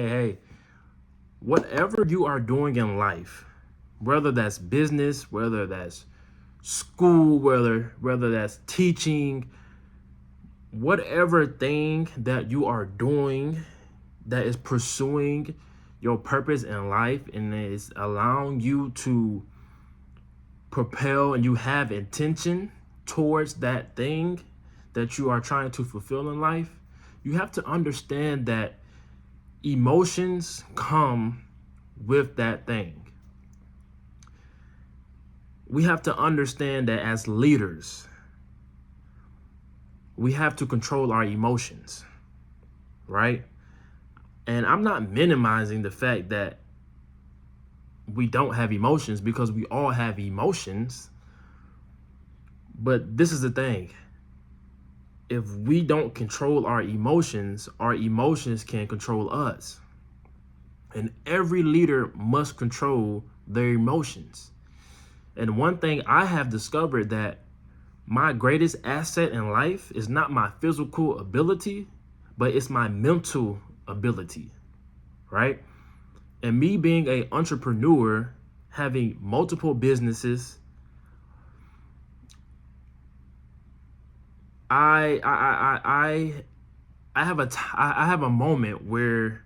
hey, whatever you are doing in life, whether that's business, whether that's school, whether that's teaching, whatever thing that you are doing that is pursuing your purpose in life and is allowing you to propel and you have intention towards that thing that you are trying to fulfill in life, you have to understand that emotions come with that thing. We have to understand that as leaders, we have to control our emotions, right? And I'm not minimizing the fact that we don't have emotions, because we all have emotions. But this is the thing. If we don't control our emotions can control us. And every leader must control their emotions. And one thing I have discovered, that my greatest asset in life is not my physical ability, but it's my mental ability, right? And me being an entrepreneur, having multiple businesses, I have a moment where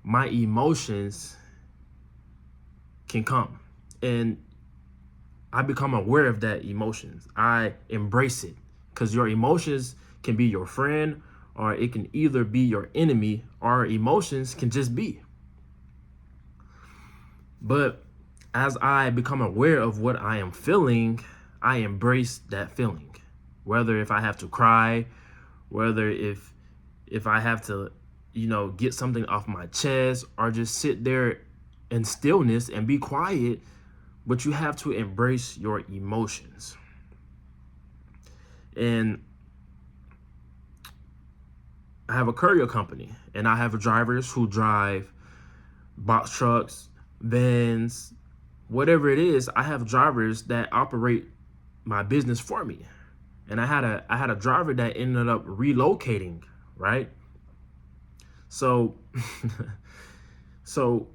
my emotions can come, and I become aware of that emotions. I embrace it, because your emotions can be your friend, or it can either be your enemy, or emotions can just be. But as I become aware of what I am feeling, I embrace that feeling. Whether if I have to cry, whether if I have to, get something off my chest, or just sit there in stillness and be quiet, but you have to embrace your emotions. And I have a courier company, and I have drivers who drive box trucks, vans, whatever it is. I have drivers that operate my business for me. And I had a driver that ended up relocating, right? So so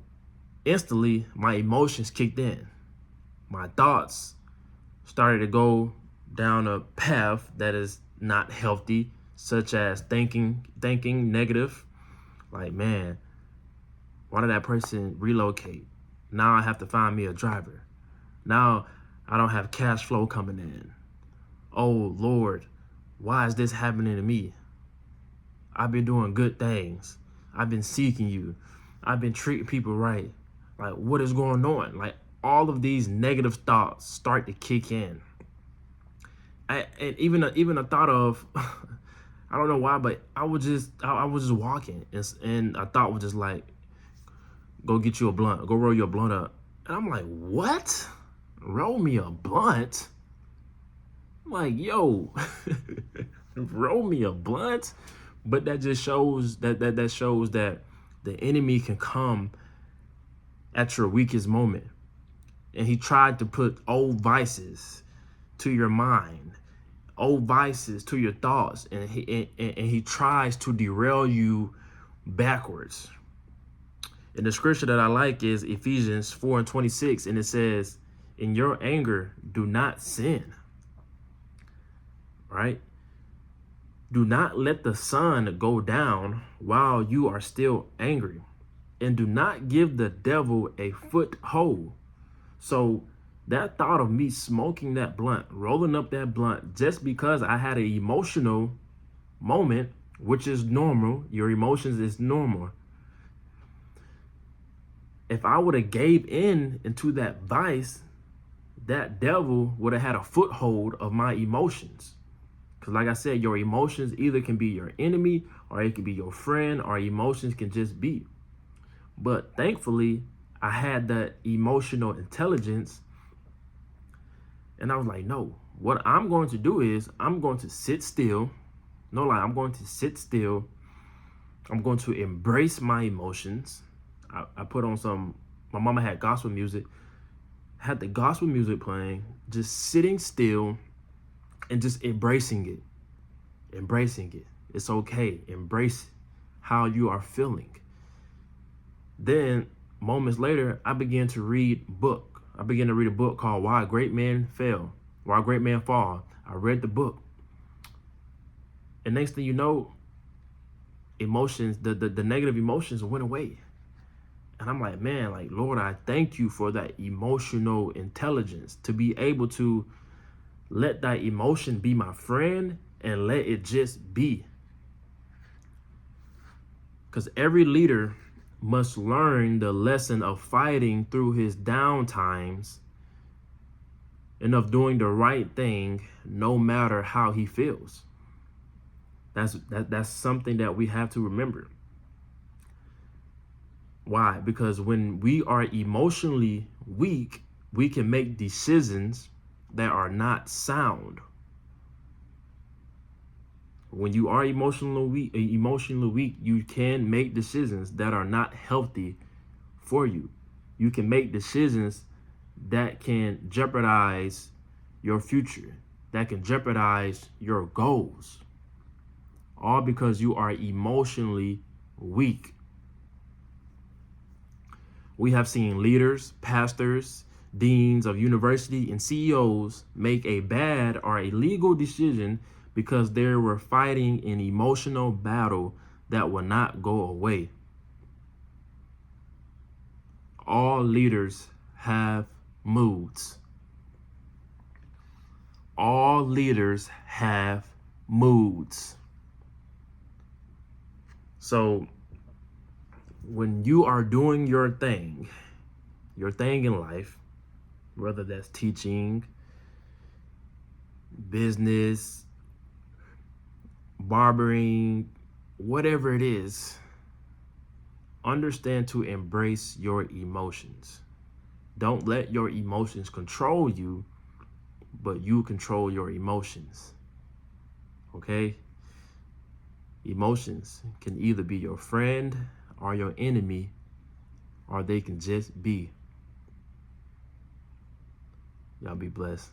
instantly my emotions kicked in. My thoughts started to go down a path that is not healthy, such as thinking negative. Like, man, why did that person relocate? Now I have to find me a driver. Now I don't have cash flow coming in. Oh Lord, why is this happening to me? I've been doing good things. I've been seeking you. I've been treating people right. Like, what is going on? Like, all of these negative thoughts start to kick in. And even a thought of, I don't know why, but I was just walking, and a thought was just like, go get you a blunt, go roll your blunt up. And I'm like, what? Roll me a blunt? I'm like, yo, roll me a blunt? But that just shows that shows that the enemy can come at your weakest moment. And he tried to put old vices to your mind, old vices to your thoughts, and he tries to derail you backwards. And the scripture that I like is Ephesians 4:26, and it says, in your anger, do not sin, right? Do not let the sun go down while you are still angry, and do not give the devil a foothold. So that thought of me smoking that blunt, rolling up that blunt, just because I had an emotional moment, which is normal, your emotions is normal. If I would have gave in into that vice, that devil would have had a foothold of my emotions. Because like I said, your emotions either can be your enemy, or it can be your friend, or emotions can just be. But thankfully, I had that emotional intelligence, and I was like, no, what I'm going to do is I'm going to sit still. No lie, I'm going to sit still. I'm going to embrace my emotions. I put on my mama had gospel music, had the gospel music playing, just sitting still and just embracing it. Embracing it. It's okay. Embrace how you are feeling. Then moments later, I began to read a book called Why Great Men Fail, Why Great Men Fall. I read the book. And next thing you know, emotions, the negative emotions went away. And I'm like, man, like, Lord, I thank you for that emotional intelligence to be able to let that emotion be my friend and let it just be. Because every leader must learn the lesson of fighting through his down times and of doing the right thing no matter how he feels. That's something that we have to remember. Why? Because when we are emotionally weak, we can make decisions that are not sound. When you are emotionally weak, you can make decisions that are not healthy for you. You can make decisions that can jeopardize your future, that can jeopardize your goals, all because you are emotionally weak. We have seen leaders, pastors, deans of university, and CEOs make a bad or a legal decision because they were fighting an emotional battle that will not go away. All leaders have moods. All leaders have moods. So when you are doing your thing in life, whether that's teaching, business, barbering, whatever it is, understand to embrace your emotions. Don't let your emotions control you, but you control your emotions. Okay? Emotions can either be your friend or your enemy, or they can just be. Y'all be blessed.